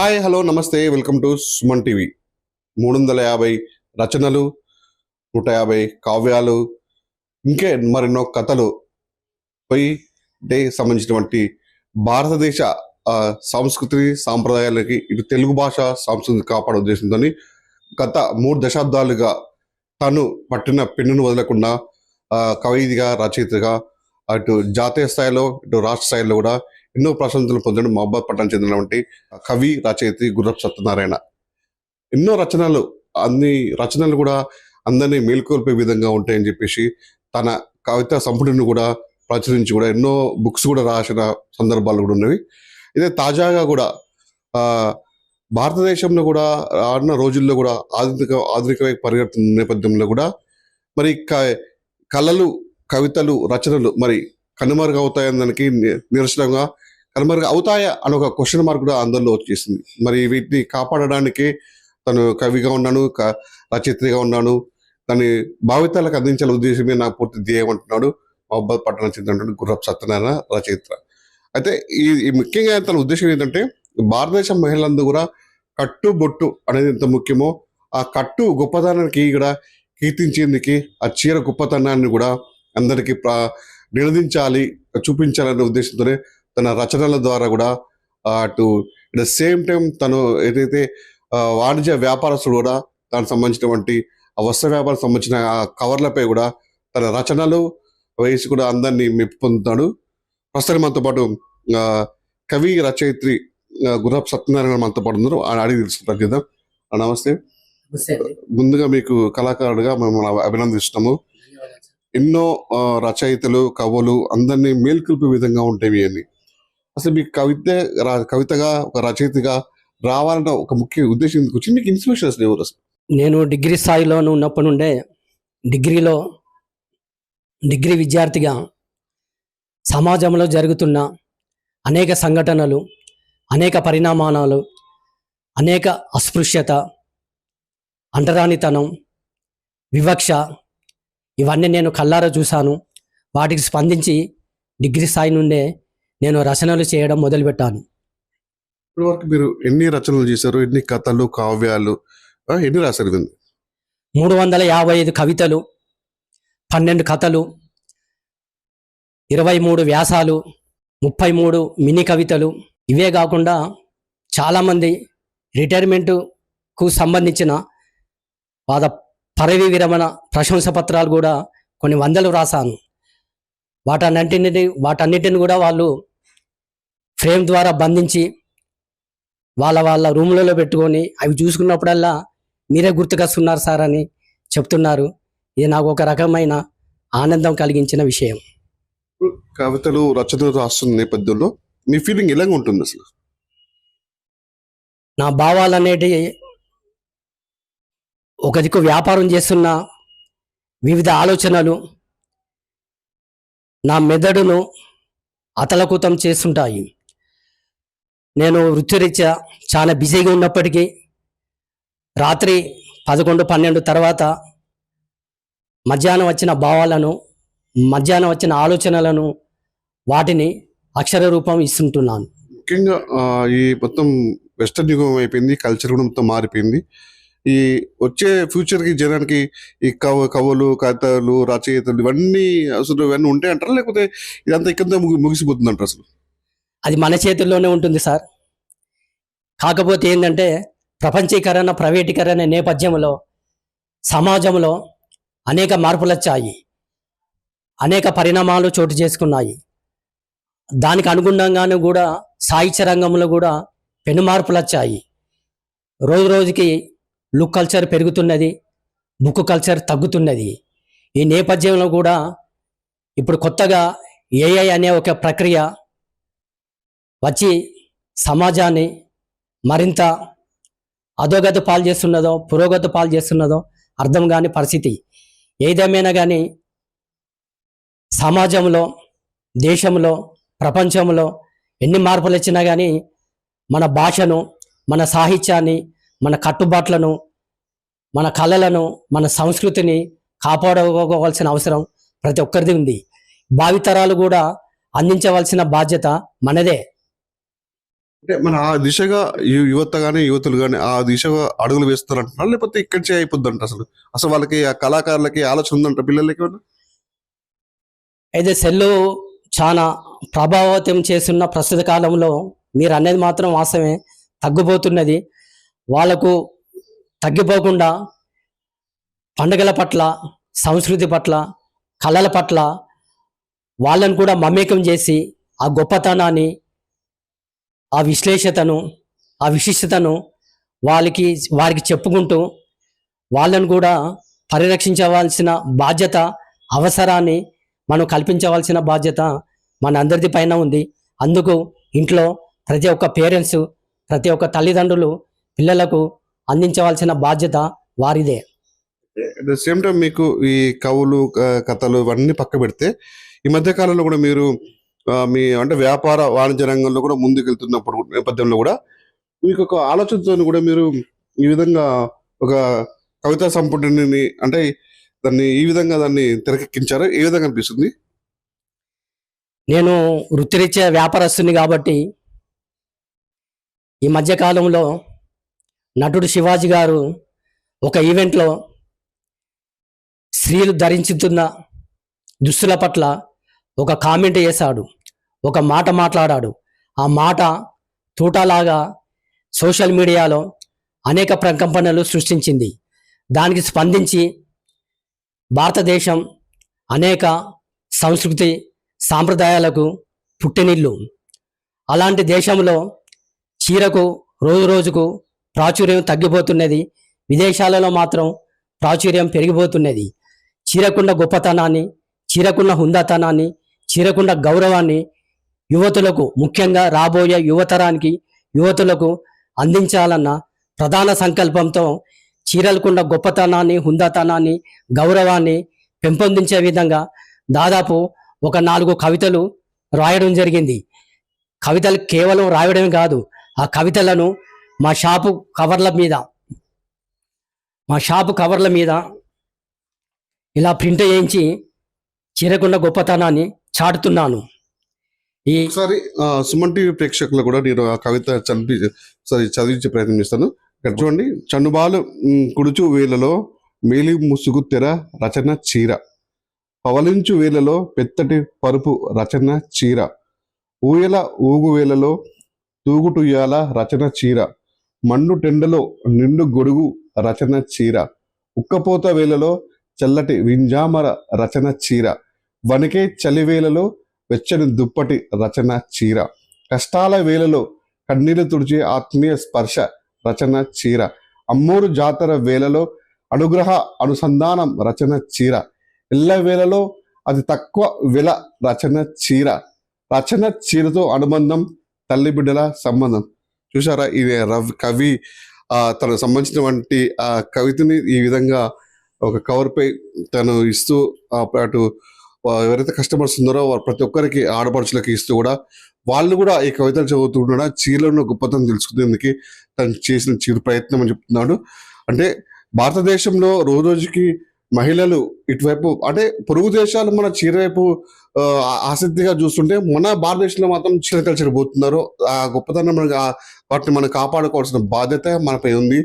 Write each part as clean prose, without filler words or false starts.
Hi hello నమస్తే welcome to Suman TV. 350 రచనలు, 150 కావ్యాలు, ఇంకే మరెన్నో కథలు పై సంబంధించినటువంటి భారతదేశ సంస్కృతి సాంప్రదాయాలకి ఇటు తెలుగు భాష సంస్కృతి కాపాడే ఉద్దేశంతో గత 3 దశాబ్దాలుగా తను పట్టిన పెన్నును వదలకుండా కవిగా రచయితగా అటు జాతీయ స్థాయిలో ఇటు రాష్ట్ర స్థాయిలో కూడా ఎన్నో ప్రశంసలు పొందడం మహబాద్ పట్టణం చెందినటువంటి కవి రచయిత గుర్రపు సత్యనారాయణ. ఎన్నో రచనలు, అన్ని రచనలు కూడా అందరినీ మేల్కొల్పే విధంగా ఉంటాయని చెప్పేసి తన కవితా సంపుటిని కూడా ప్రచురించి కూడా ఎన్నో బుక్స్ కూడా రాసిన సందర్భాలు కూడా ఉన్నవి. ఇదే తాజాగా కూడా భారతదేశంలో కూడా ఆడిన రోజుల్లో కూడా ఆధునిక పరివర్తన నేపథ్యంలో కూడా మరి కళలు, కవితలు, రచనలు మరి కనుమరుగవుతాయని దానికి నిరసనగా కనుమరుగు అవుతాయా అని ఒక క్వశ్చన్ మార్క్ కూడా అందరిలో వచ్చేసింది. మరి వీటిని కాపాడడానికి తను కవిగా ఉన్నాను, రచయితగా ఉన్నాను, దాని భావితాలకు అందించాల ఉద్దేశమే నాకు పూర్తి ధ్యేయం అంటున్నాడు మహబాద్ పట్టణం చెందినటువంటి గుర్రపు సత్యనారాయణ రచయిత. అయితే ఈ ముఖ్యంగా తన ఉద్దేశం ఏంటంటే భారతదేశం మహిళలందరూ కూడా కట్టుబొట్టు అనేది ఎంత ముఖ్యమో ఆ కట్టు గొప్పతనానికి కూడా కీర్తించేందుకు ఆ చీర గొప్పతనాన్ని కూడా అందరికీ నినదించాలి, చూపించాలనే ఉద్దేశంతోనే తన రచనల ద్వారా కూడా అటు అట్ ద సేమ్ టైం తను ఏదైతే వాణిజ్య వ్యాపారస్తుడు కూడా దానికి సంబంధించినటువంటి వస్త్ర వ్యాపారం సంబంధించిన కవర్లపై కూడా తన రచనలు వేసి కూడా అందరినీ మెప్పు పొందుతాడు. ప్రస్తుతం మనతో పాటు కవి రచయిత్రి గుర్రపు సత్యనారాయణ మనతో పాటు ఉన్నారు. అడిగి తెలుసుకుంటారు కదా. నమస్తే. ముందుగా మీకు కళాకారుడిగా మేము అభినందిస్తున్నాము. ఎన్నో రచయితలు, కవులు అందరినీ మేల్కొల్పే విధంగా ఉంటాయి అని. అసలు మీకు కవితగా ఒక రచయితగా రావాలన్న ఒక ముఖ్య ఉద్దేశం ఎందుకు వచ్చింది? మీకు ఇన్స్పిరేషన్ అసలు ఎవరు? అసలు నేను డిగ్రీ స్థాయిలో ఉన్నప్పటి నుండే డిగ్రీ విద్యార్థిగా సమాజంలో జరుగుతున్న అనేక సంఘటనలు, అనేక పరిణామాలు, అనేక అస్పృశ్యత, అంటరానితనం, వివక్ష ఇవన్నీ నేను కళ్ళారా చూశాను. వాటికి స్పందించి డిగ్రీ స్థాయి నుండే నేను రచనలు చేయడం మొదలుపెట్టాను. ఇప్పటివరకు మీరు ఎన్ని రచనలు చేశారు? ఎన్ని కథలు, కావ్యాలు ఎన్ని రాశారు? 355 కవితలు, 12 కథలు, 23 వ్యాసాలు, 33 మినీ కవితలు. ఇవే కాకుండా చాలామంది రిటైర్మెంట్కు సంబంధించిన పదవీ విరమణ ప్రశంస పత్రాలు కూడా కొన్ని వందలు రాశాను. వాటన్నిటిని కూడా వాళ్ళు ఫ్రేమ్ ద్వారా బంధించి వాళ్ళ రూమ్లలో పెట్టుకొని అవి చూసుకున్నప్పుడల్లా మీరే గుర్తుకొస్తున్నారు సార్ అని చెప్తున్నారు. ఇది నాకు ఒక రకమైన ఆనందం కలిగించిన విషయం. కవితలు, రచనలు రాస్తున్న నేపథ్యంలో మీ ఫీలింగ్ ఎలాగ ఉంటుంది? అసలు నా భావాలు అనేటి ఒక దిక్కు వ్యాపారం చేస్తున్న వివిధ ఆలోచనలు నా మెదడును అతలకుతం చేస్తుంటాయి. నేను వృత్తిరీత్యా చాలా బిజీగా ఉన్నప్పటికీ రాత్రి 11-12 తర్వాత మధ్యాహ్నం వచ్చిన భావాలను, మధ్యాహ్నం వచ్చిన ఆలోచనలను వాటిని అక్షర రూపం ఇస్తుంటున్నాను. ముఖ్యంగా ఈ మొత్తం వెస్టర్న్ యుగం అయిపోయింది, కల్చర్ కూడా మొత్తం మారిపోయింది. ఈ వచ్చే ఫ్యూచర్కి జనానికి ఈ కవులు, కథలు, రచయితలు ఇవన్నీ అసలు ఇవన్నీ ఉంటాయి అంటారా, లేకపోతే ఇదంతా ఇక్కడ ముగిసిపోతుంది అంటారు? అసలు అది మన చేతుల్లోనే ఉంటుంది సార్. కాకపోతే ఏంటంటే ప్రపంచీకరణ, ప్రైవేటీకరణ నేపథ్యంలో సమాజంలో అనేక మార్పులు వచ్చాయి, అనేక పరిణామాలు చోటు చేసుకున్నాయి. దానికి అనుగుణంగానే కూడా సాహిత్య రంగంలో కూడా పెను మార్పులు వచ్చాయి. రోజు రోజుకి లుక్ కల్చర్ పెరుగుతున్నది, బుక్ కల్చర్ తగ్గుతున్నది. ఈ నేపథ్యంలో కూడా ఇప్పుడు కొత్తగా ఏఐ అనే ఒక ప్రక్రియ వచ్చి సమాజాన్ని మరింత అధోగతి పాలు చేస్తున్నదో, పురోగతి పాలు చేస్తున్నదో అర్థం కాని పరిస్థితి. ఏదేమైనా కానీ సమాజంలో, దేశంలో, ప్రపంచంలో ఎన్ని మార్పులు వచ్చినా కానీ మన భాషను, మన సాహిత్యాన్ని, మన కట్టుబాట్లను, మన కళలను, మన సంస్కృతిని కాపాడుకోవాల్సిన అవసరం ప్రతి ఒక్కరిది ఉంది. భావితరాలు కూడా అందించవలసిన బాధ్యత మనదే. అంటే మన ఆ దిశగా యువత గాని, యువతులు గాని ఆ దిశగా అడుగులు వేస్తున్నారంటున్నారా? లేకపోతే ఇక్కడి నుంచే అయిపోద్దంటారా అసలు? అసలు వాళ్ళకి ఆ కళాకారులకి ఆలోచన ఉందంటారా పిల్లలకి ఏమన్నా? అయితే సెల్లు చాలా ప్రభావితం చేస్తున్న ప్రస్తుత కాలంలో మీరు అనేది మాత్రం వాస్తవమే, తగ్గిపోతున్నది. వాళ్ళకు తగ్గిపోకుండా పండుగల పట్ల, సంస్కృతి పట్ల, కళల పట్ల వాళ్ళని కూడా మమేకం చేసి ఆ గొప్పతనాన్ని, ఆ విశ్లేషతను, ఆ విశిష్టతను వాళ్ళకి వారికి చెప్పుకుంటూ వాళ్ళను కూడా పరిరక్షించవలసిన బాధ్యత, అవసరాన్ని మనం కల్పించవలసిన బాధ్యత మన అందరిది పైన ఉంది. అందుకు ఇంట్లో ప్రతి ఒక్క పేరెంట్స్, ప్రతి ఒక్క తల్లిదండ్రులు పిల్లలకు అందించవలసిన బాధ్యత వారిదే. అట్ ద సేమ్ టైమ్ మీకు ఈ కవులు, కథలు ఇవన్నీ పక్కబెడితే, ఈ మధ్య కాలంలో కూడా మీరు మీ అంటే వ్యాపార, వాణిజ్య రంగంలో కూడా ముందుకెళ్తున్నప్పుడు నేపథ్యంలో కూడా మీకు ఒక ఆలోచనతోని కూడా మీరు ఈ విధంగా ఒక కవితా సంపుటిని అంటే దాన్ని ఈ విధంగా దాన్ని తెరకెక్కించారు. ఏ విధంగా అనిపిస్తుంది? నేను వృత్తిరీత్యా వ్యాపారస్తుని కాబట్టి ఈ మధ్య కాలంలో నటుడు శివాజీ గారు ఒక ఈవెంట్లో స్త్రీలు ధరించుతున్న దుస్తుల పట్ల ఒక కామెంట్ చేశాడు, ఒక మాట మాట్లాడాడు. ఆ మాట తూటాలాగా సోషల్ మీడియాలో అనేక ప్రకంపనలు సృష్టించింది. దానికి స్పందించి భారతదేశం అనేక సంస్కృతి సాంప్రదాయాలకు పుట్టినిల్లు. అలాంటి దేశంలో చీరకు రోజు రోజుకు ప్రాచుర్యం తగ్గిపోతున్నది. విదేశాలలో మాత్రం ప్రాచుర్యం పెరిగిపోతున్నది. చీరకున్న గొప్పతనాన్ని, చీరకున్న హుందాతనాన్ని, చీరకున్న గౌరవాన్ని యువతులకు, ముఖ్యంగా రాబోయే యువతరానికి, యువతులకు అందించాలన్న ప్రధాన సంకల్పంతో చీరలకున్న గొప్పతనాన్ని, హుందాతనాన్ని, గౌరవాన్ని పెంపొందించే విధంగా దాదాపు ఒక 4 కవితలు రాయడం జరిగింది. కవితలు కేవలం రాయడమే కాదు, ఆ కవితలను మా షాపు కవర్ల మీద ఇలా ప్రింట్ చేయించి చీరకున్న గొప్పతనాన్ని చాటుతున్నాను. ఈ ఒకసారి సుమన్ టీవీ ప్రేక్షకులు కూడా నేను ఆ కవిత చదివించే ప్రయత్నం చేస్తాను. ఇక్కడ చూడండి. చనుబాలు కుడుచు వేలలో మేలి ముసుగు తెర రచన చీర, పవలించు వేలలో పెత్తటి పరుపు రచన చీర, ఊయల ఊగు వేలలో తూగుటుయ్యాల రచన చీర, మన్ను టెండలో నిండు గొడుగు రచన చీర, ఉక్కపోత వేలలో చల్లటి వింజామర రచన చీర, వణికే చలివేలలో వెచ్చని దుప్పటి రచన చీర, కష్టాల వేలలో కన్నీళ్లు తుడిచే ఆత్మీయ స్పర్శ రచన చీర, అమ్మూరు జాతర వేలలో అనుగ్రహ అనుసంధానం రచన చీర, ఇళ్ళ వేలలో అతి తక్కువ వెల రచన చీర, రచన చీరతో అనుబంధం తల్లి బిడ్డల సంబంధం. చూసారా, ఇది కవి తనకు సంబంధించినటువంటి ఆ కవితని ఈ విధంగా ఒక కవర్పై తను ఇస్తూ అటు ఎవరైతే కస్టమర్స్ ఉన్నారో ప్రతి ఒక్కరికి, ఆడపడుచులకి ఇస్తూ కూడా వాళ్ళు కూడా ఈ కవితలు చదువుతుండగా చీరలను గొప్పతనం తెలుసుకునేందుకు తను చేసిన చిరు ప్రయత్నం అని చెప్తున్నాడు. అంటే భారతదేశంలో రోజుకి మహిళలు ఇటువైపు అంటే పొరుగు దేశాలు మన చీర వైపు ఆసక్తిగా చూస్తుంటే మన భారతదేశంలో మాత్రం చీర కల్చర్ పోతున్నారు. ఆ గొప్పతనం వాటిని మనం కాపాడుకోవాల్సిన బాధ్యత మనపై ఉంది.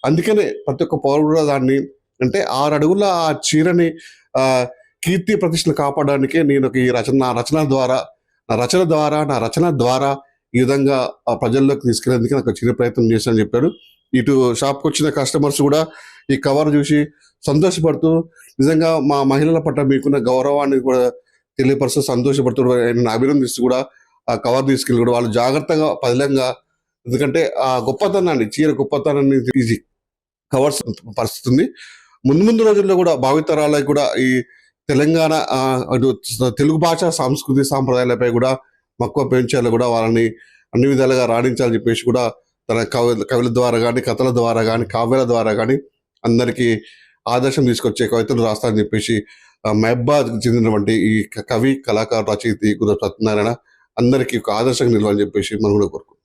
అందుకనే ప్రతి ఒక్క పౌరుడు కూడా దాన్ని అంటే 6 అడుగుల ఆ చీరని కీర్తి ప్రతిష్టలు కాపాడడానికి నేను ఈ నా రచన ద్వారా ఈ విధంగా ప్రజల్లోకి తీసుకెళ్లేందుకు నాకు చిన్న ప్రయత్నం చేశానని చెప్పాడు. ఇటు షాప్కి వచ్చిన కస్టమర్స్ కూడా ఈ కవర్ చూసి సంతోషపడుతూ నిజంగా మా మహిళల పట్ల మీకున్న గౌరవాన్ని కూడా తెలియపరుస్తూ సంతోషపడుతూ అభినందిస్తూ కూడా ఆ కవర్ తీసుకెళ్ళి కూడా వాళ్ళు జాగ్రత్తగా పదిలంగా, ఎందుకంటే ఆ గొప్పతనాన్ని, చీర గొప్పతనాన్ని తీసి కవర్స్ పరిస్థితుంది. ముందు రోజుల్లో కూడా భావితరాలకు కూడా ఈ తెలంగాణ తెలుగు భాష సంస్కృతి సాంప్రదాయాలపై కూడా మక్కువ పెంచాలి, కూడా వాళ్ళని అన్ని విధాలుగా రాణించాలని చెప్పేసి కూడా తన కవుల ద్వారా కానీ, కథల ద్వారా కానీ, కావ్యాల ద్వారా కానీ అందరికీ ఆదర్శం తీసుకొచ్చే కవితలు రాస్తారని చెప్పేసి మహబాద్ చెందినటువంటి ఈ కవి, కళాకారు, రచయిత గురు సత్యనారాయణ అందరికీ ఒక ఆదర్శంగా నిలవాలని చెప్పేసి మనం కూడా కోరుకుంటున్నాం.